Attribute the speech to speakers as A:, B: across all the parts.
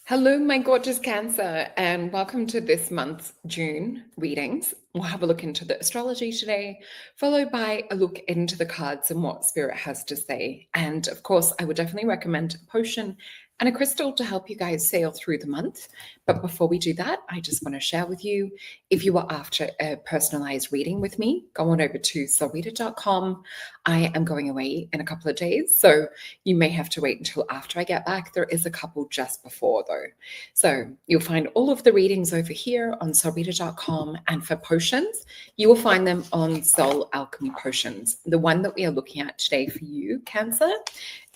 A: Hello, my gorgeous Cancer, and welcome to this month's June readings. We'll have a look into the astrology today, followed by a look into the cards and what Spirit has to say. And of course, I would definitely recommend a potion and a crystal to help you guys sail through the month. But before we do that, I just want to share with you, if you are after a personalized reading with me, go on over to solreta.com. I am going away in a couple of days, so you may have to wait until after I get back. There is a couple just before though. So you'll find all of the readings over here on solreta.com, and for potions, you will find them on Soul Alchemy Potions. The one that we are looking at today for you, Cancer,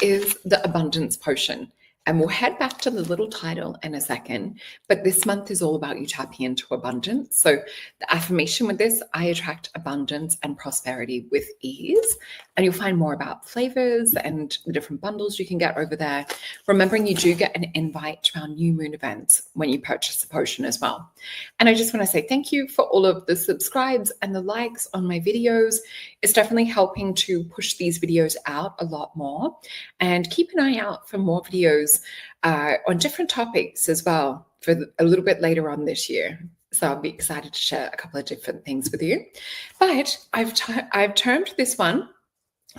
A: is the Abundance Potion. And we'll head back to the little title in a second, but this month is all about you tapping into abundance. So the affirmation with this, I attract abundance and prosperity with ease. And you'll find more about flavors and the different bundles you can get over there. Remembering you do get an invite to our new moon events when you purchase a potion as well. And I just want to say thank you for all of the subscribes and the likes on my videos. It's definitely helping to push these videos out a lot more. And keep an eye out for more videos on different topics as well for a little bit later on this year. So I'll be excited to share a couple of different things with you. But I've termed this one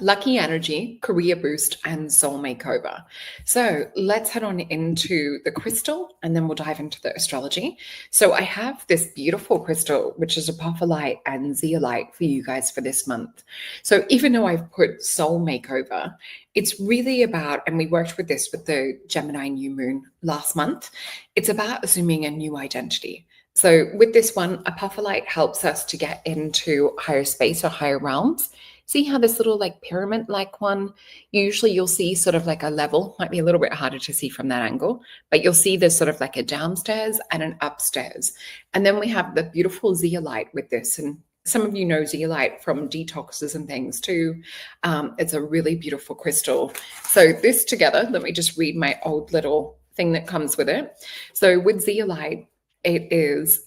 A: Lucky Energy, Career Boost, and Soul Makeover. So let's head on into the crystal and then we'll dive into the astrology. So I have this beautiful crystal, which is apophyllite and zeolite for you guys for this month. So even though I've put Soul Makeover, it's really about, and we worked with this with the Gemini new moon last month, it's about assuming a new identity. So with this one, apophyllite helps us to get into higher space or higher realms. See how this little like pyramid-like one, usually you'll see sort of like a level, might be a little bit harder to see from that angle, but you'll see there's sort of like a downstairs and an upstairs. And then we have the beautiful zeolite with this. And some of you know zeolite from detoxes and things too. It's a really beautiful crystal. So this together, let me just read my old little thing that comes with it. So with zeolite, it's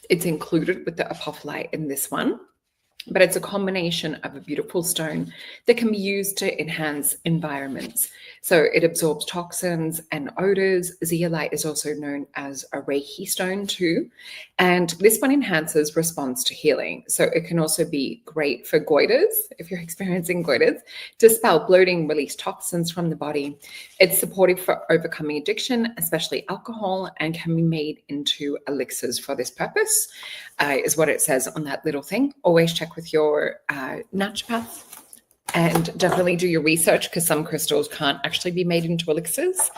A: included with the apophyllite in this one. But it's a combination of a beautiful stone that can be used to enhance environments. So it absorbs toxins and odors. Zeolite is also known as a Reiki stone too. And this one enhances response to healing. So it can also be great for goiters, if you're experiencing goiters, dispel bloating, release toxins from the body. It's supportive for overcoming addiction, especially alcohol, and can be made into elixirs for this purpose, is what it says on that little thing. Always check with your naturopath and definitely do your research, because some crystals can't actually be made into elixirs.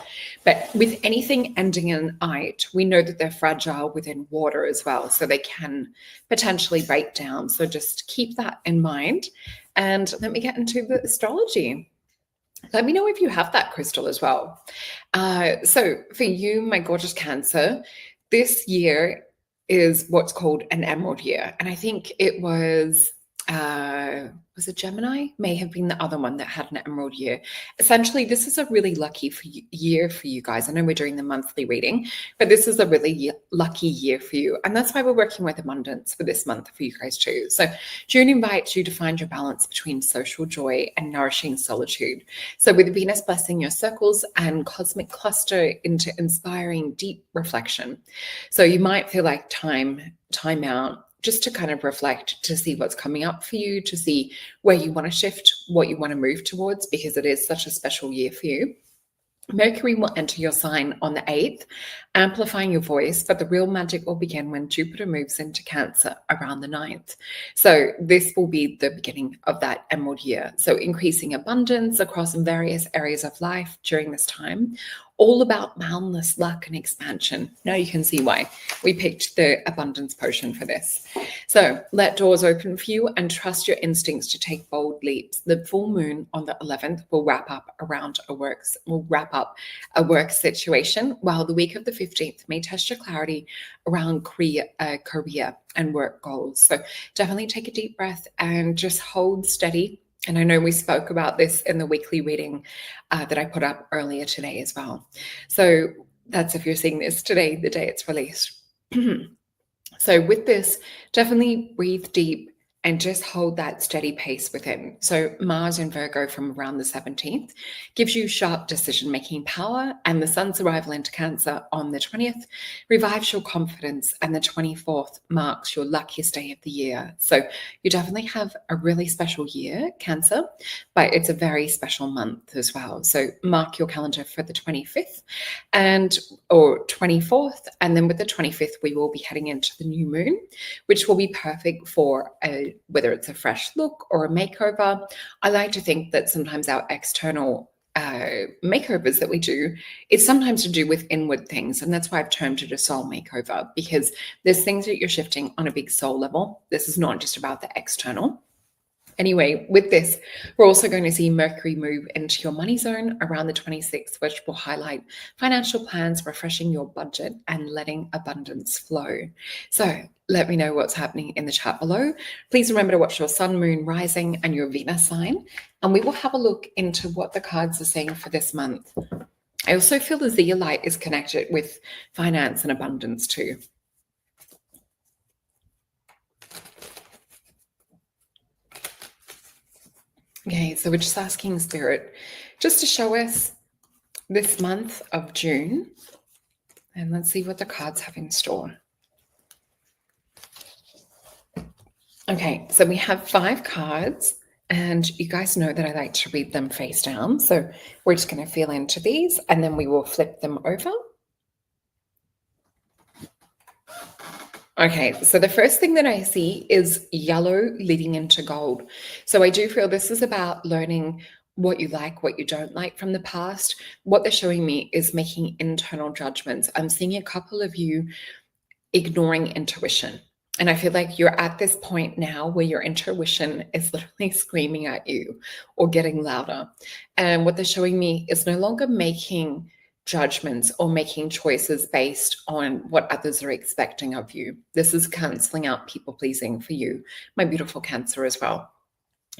A: But with anything ending in "ite," we know that they're fragile within water as well, so they can potentially break down. So just keep that in mind. And let me get into the astrology. Let me know if you have that crystal as well. So for you, my gorgeous Cancer, this year is what's called an emerald year. And I think it was it Gemini? May have been the other one that had an emerald year. Essentially, this is a really lucky year for you guys. I know we're doing the monthly reading, but this is a really lucky year for you. And that's why we're working with abundance for this month for you guys too. So June invites you to find your balance between social joy and nourishing solitude. So with Venus blessing your circles and cosmic cluster into inspiring deep reflection. So you might feel like time out, just to kind of reflect, to see what's coming up for you, to see where you want to shift, what you want to move towards, because it is such a special year for you. Mercury will enter your sign on the 8th, amplifying your voice, but the real magic will begin when Jupiter moves into Cancer around the 9th. So this will be the beginning of that emerald year. So increasing abundance across various areas of life during this time, all about boundless luck and expansion. Now you can see why we picked the abundance potion for this. So let doors open for you and trust your instincts to take bold leaps. The full moon on the 11th will wrap up a work situation, while the week of the 15th may test your clarity around career and work goals. So definitely take a deep breath and just hold steady. And I know we spoke about this in the weekly reading that I put up earlier today as well. So that's if you're seeing this today, the day it's released. So with this, definitely breathe deep and just hold that steady pace within. So Mars in Virgo from around the 17th gives you sharp decision-making power, and the Sun's arrival into Cancer on the 20th revives your confidence, and the 24th marks your luckiest day of the year. So you definitely have a really special year, Cancer, but it's a very special month as well. So mark your calendar for the 25th or 24th, and then with the 25th, we will be heading into the new moon, which will be perfect for whether it's a fresh look or a makeover. I like to think that sometimes our external makeovers that we do is sometimes to do with inward things, and that's why I've termed it a soul makeover, because there's things that you're shifting on a big soul level. This is not just about the external. Anyway, with this, we're also going to see Mercury move into your money zone around the 26th, which will highlight financial plans, refreshing your budget, and letting abundance flow. So let me know what's happening in the chat below. Please remember to watch your sun, moon, rising, and your Venus sign, and we will have a look into what the cards are saying for this month. I also feel the zeolite is connected with finance and abundance too. Okay, so we're just asking Spirit just to show us this month of June, and let's see what the cards have in store. Okay, so we have 5 cards, and you guys know that I like to read them face down. So we're just going to feel into these, and then we will flip them over. Okay, so the first thing that I see is yellow leading into gold. So I do feel this is about learning what you like, what you don't like from the past. What they're showing me is making internal judgments. I'm seeing a couple of you ignoring intuition. And I feel like you're at this point now where your intuition is literally screaming at you or getting louder. And what they're showing me is no longer making judgments or making choices based on what others are expecting of you. This is canceling out people pleasing for you, my beautiful Cancer as well.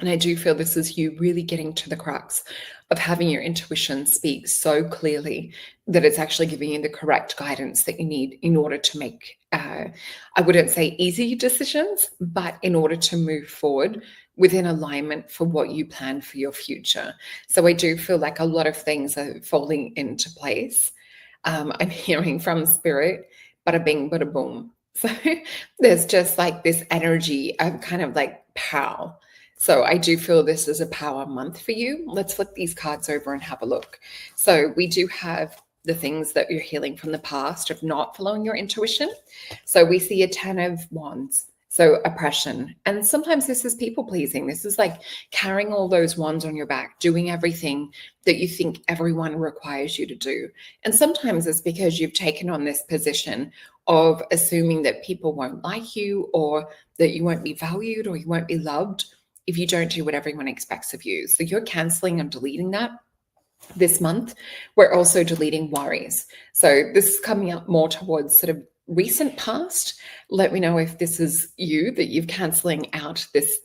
A: And I do feel this is you really getting to the crux of having your intuition speak so clearly that it's actually giving you the correct guidance that you need in order to make, I wouldn't say easy decisions, but in order to move forward within alignment for what you plan for your future. So I do feel like a lot of things are falling into place. I'm hearing from Spirit, bada bing, bada boom. So there's just like this energy of kind of like pow. So I do feel this is a power month for you. Let's flip these cards over and have a look. So we do have the things that you're healing from the past of not following your intuition. So we see a 10 of wands. So oppression. And sometimes this is people pleasing. This is like carrying all those wands on your back, doing everything that you think everyone requires you to do. And sometimes it's because you've taken on this position of assuming that people won't like you, or that you won't be valued, or you won't be loved if you don't do what everyone expects of you. So you're canceling and deleting that. This month, we're also deleting worries. So this is coming up more towards sort of recent past. Let me know if this is you, that you're canceling out this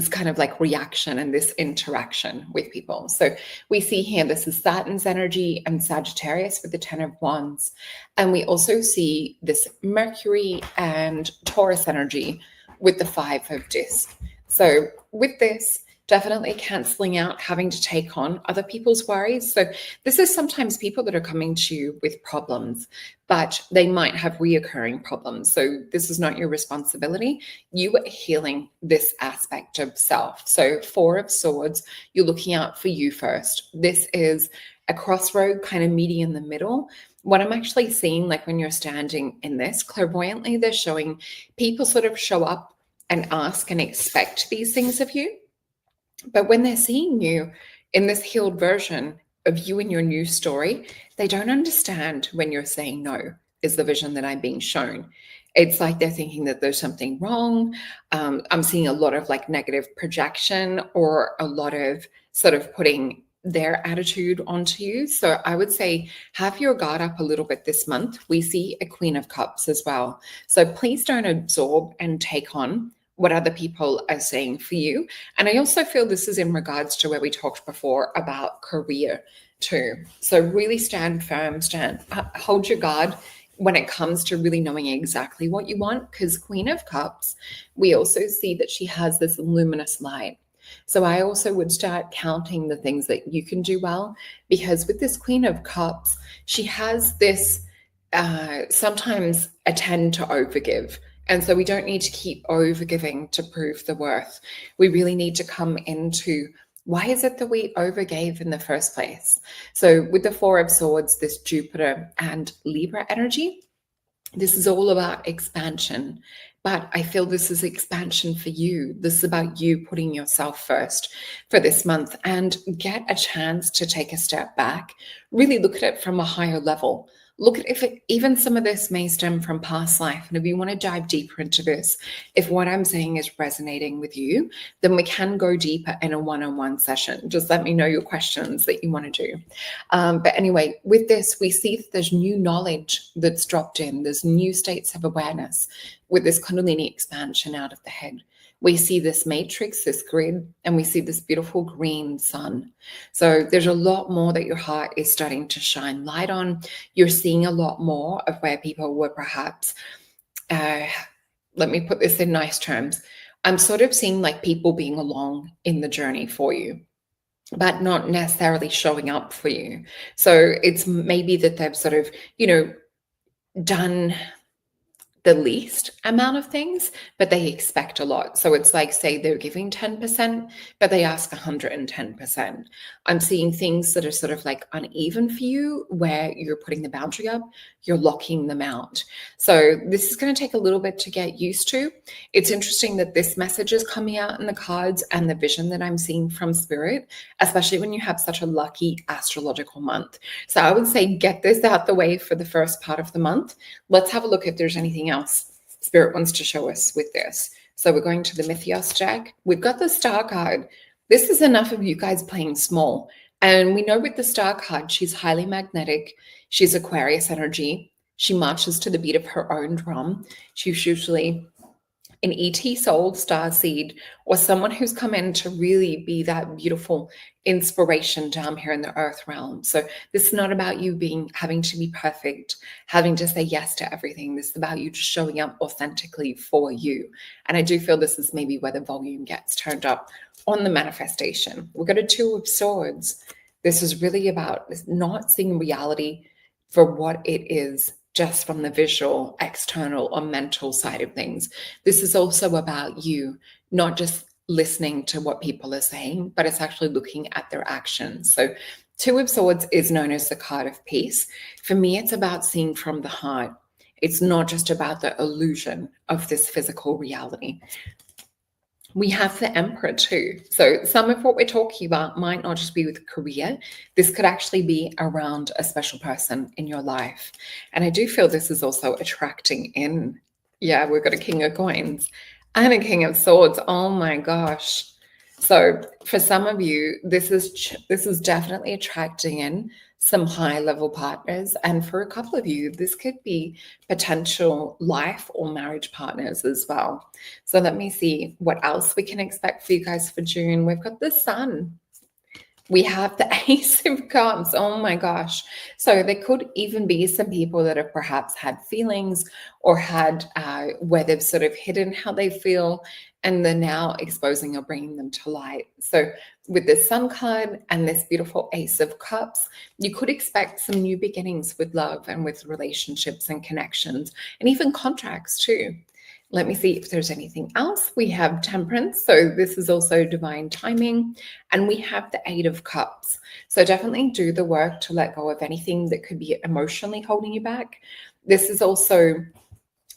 A: kind of like reaction and this interaction with people. So we see here, this is Saturn's energy and Sagittarius with the 10 of wands. And we also see this Mercury and Taurus energy with the 5 of disc. So with this, definitely canceling out having to take on other people's worries. So this is sometimes people that are coming to you with problems, but they might have reoccurring problems. So this is not your responsibility. You are healing this aspect of self. So 4 of swords, you're looking out for you first. This is a crossroad, kind of meeting in the middle. What I'm actually seeing, like when you're standing in this, clairvoyantly, they're showing people sort of show up and ask and expect these things of you. But when they're seeing you in this healed version of you and your new story, they don't understand when you're saying no, is the vision that I'm being shown. It's like they're thinking that there's something wrong. I'm seeing a lot of like negative projection, or a lot of sort of putting their attitude onto you. So I would say have your guard up a little bit this month. We see a Queen of Cups as well. So please don't absorb and take on what other people are saying for you. And I also feel this is in regards to where we talked before about career too. So really stand firm, hold your guard when it comes to really knowing exactly what you want, because Queen of Cups, we also see that she has this luminous light. So I also would start counting the things that you can do well, because with this Queen of Cups, she has this sometimes a tend to overgive. And so we don't need to keep overgiving to prove the worth. We really need to come into, why is it that we overgave in the first place? So with the Four of Swords, this Jupiter and Libra energy, this is all about expansion. But I feel this is expansion for you. This is about you putting yourself first for this month, and get a chance to take a step back, really look at it from a higher level. Look at even some of this may stem from past life. And if you want to dive deeper into this, if what I'm saying is resonating with you, then we can go deeper in a one-on-one session. Just let me know your questions that you want to do. But anyway, with this, we see that there's new knowledge that's dropped in. There's new states of awareness with this Kundalini expansion out of the head. We see this matrix, this grid, and we see this beautiful green sun. So there's a lot more that your heart is starting to shine light on. You're seeing a lot more of where people were perhaps, let me put this in nice terms. I'm sort of seeing like people being along in the journey for you, but not necessarily showing up for you. So it's maybe that they've sort of, done the least amount of things, but they expect a lot. So it's like, say they're giving 10%, but they ask 110%. I'm seeing things that are sort of like uneven for you, where you're putting the boundary up, you're locking them out. So this is going to take a little bit to get used to. It's interesting that this message is coming out in the cards and the vision that I'm seeing from Spirit, especially when you have such a lucky astrological month. So I would say get this out the way for the first part of the month. Let's have a look if there's anything else Spirit wants to show us with this. So we're going to the Mythos deck. We've got the Star card. This is enough of you guys playing small. And we know with the Star card, she's highly magnetic. She's Aquarius energy. She marches to the beat of her own drum. She's usually an ET soul, star seed, or someone who's come in to really be that beautiful inspiration down here in the earth realm. So this is not about you having to be perfect, having to say yes to everything. This is about you just showing up authentically for you. And I do feel this is maybe where the volume gets turned up on the manifestation. We've got a Two of Swords. This is really about not seeing reality for what it is, just from the visual, external, or mental side of things. This is also about you, not just listening to what people are saying, but it's actually looking at their actions. So Two of Swords is known as the card of peace. For me, it's about seeing from the heart. It's not just about the illusion of this physical reality. We have the Emperor too. So some of what we're talking about might not just be with career. This could actually be around a special person in your life. And I do feel this is also attracting in. Yeah, we've got a King of Coins and a King of Swords. Oh my gosh. So for some of you, this is definitely attracting in some high level partners. And for a couple of you, this could be potential life or marriage partners as well. So let me see what else we can expect for you guys for June. We've got the Sun. We have the Ace of Cups. Oh my gosh. So there could even be some people that have perhaps had feelings or had where they've sort of hidden how they feel, and they're now exposing or bringing them to light. So with the Sun card and this beautiful Ace of Cups, you could expect some new beginnings with love and with relationships and connections, and even contracts too. Let me see if there's anything else. We have Temperance. So this is also divine timing. And we have the Eight of Cups. So definitely do the work to let go of anything that could be emotionally holding you back. This is also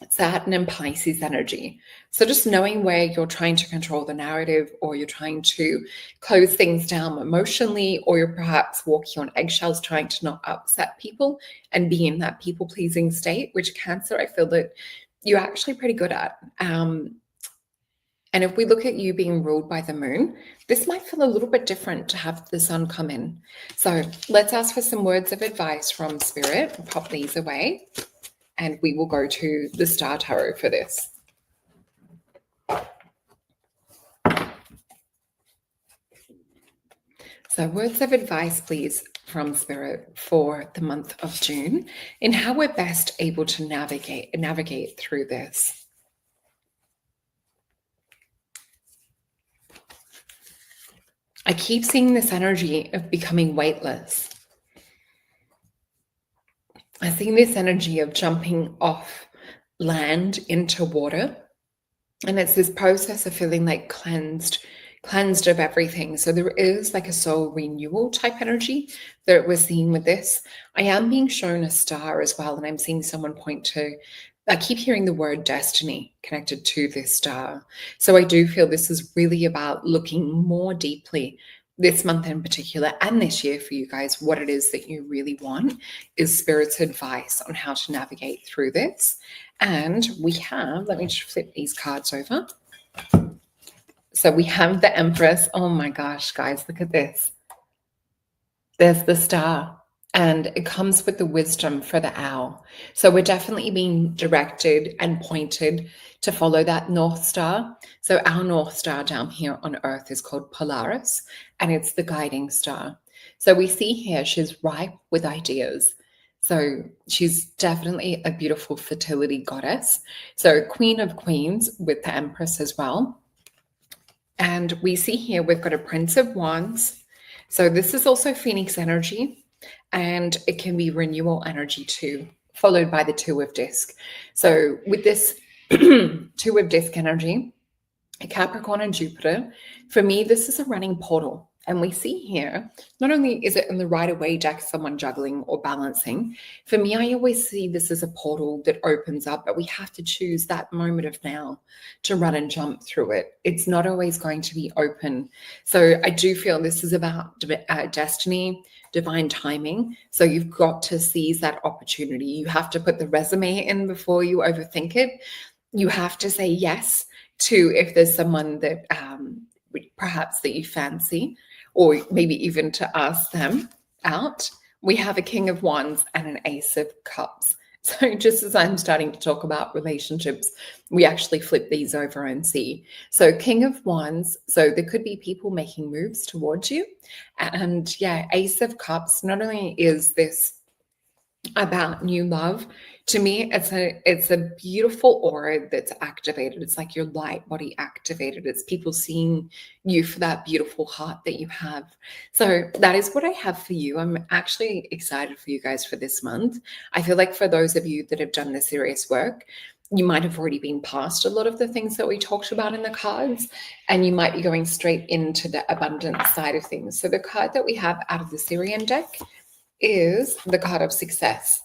A: Saturn and Pisces energy. So just knowing where you're trying to control the narrative, or you're trying to close things down emotionally, or you're perhaps walking on eggshells trying to not upset people and be in that people-pleasing state, which Cancer, I feel that you're actually pretty good at. And if we look at you being ruled by the moon, this might feel a little bit different to have the Sun come in. So let's ask for some words of advice from Spirit. I'll pop these away, and we will go to the Star Tarot for this. So words of advice, please, from Spirit for the month of June and how we're best able to navigate through this. I keep seeing this energy of becoming weightless. I see this energy of jumping off land into water. And it's this process of feeling like cleansed of everything. So there is like a soul renewal type energy that we're seeing with this. I am being shown a star as well. And I'm seeing someone point to, I keep hearing the word destiny connected to this star. So I do feel this is really about looking more deeply this month in particular, and this year for you guys, what it is that you really want is Spirit's advice on how to navigate through this. And we have, let me just flip these cards over. So we have the Empress. Oh my gosh, guys, look at this. There's the star. And it comes with the wisdom for the owl. So we're definitely being directed and pointed to follow that North Star. So our North Star down here on Earth is called Polaris, and it's the guiding star. So we see here she's ripe with ideas. So she's definitely a beautiful fertility goddess. So Queen of Queens with the Empress as well. And we see here we've got a Prince of Wands. So this is also Phoenix energy. And it can be renewal energy too, followed by the Two of Disc. So with this Two of Disc energy, Capricorn and Jupiter, for me, this is a running portal. And we see here, not only is it in the Rider-Waite deck, someone juggling or balancing, for me, I always see this as a portal that opens up, but we have to choose that moment of now to run and jump through it. It's not always going to be open. So I do feel this is about destiny, divine timing. So you've got to seize that opportunity. You have to put the resume in before you overthink it. You have to say yes to if there's someone that perhaps that you fancy, or maybe even to ask them out. We have a King of Wands and an Ace of Cups. So just as I'm starting to talk about relationships, we actually flip these over and see. So King of Wands, so there could be people making moves towards you. And yeah, Ace of Cups, not only is this about new love, to me it's a beautiful aura that's activated. It's like your light body activated. It's people seeing you for that beautiful heart that you have. So that is what I have for you. I'm actually excited for you guys for this month. I feel like for those of you that have done the serious work, you might have already been past a lot of the things that we talked about in the cards, and you might be going straight into the abundance side of things. So the card that we have out of the Syrian deck is the card of success.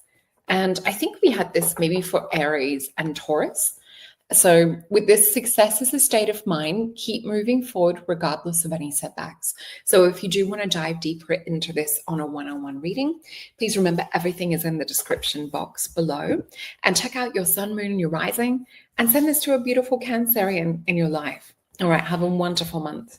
A: And I think we had this maybe for Aries and Taurus. So with this, success is a state of mind. Keep moving forward regardless of any setbacks. So if you do want to dive deeper into this on a one-on-one reading, please remember everything is in the description box below. And check out your sun, moon, and your rising, and send this to a beautiful Cancerian in your life. All right, have a wonderful month.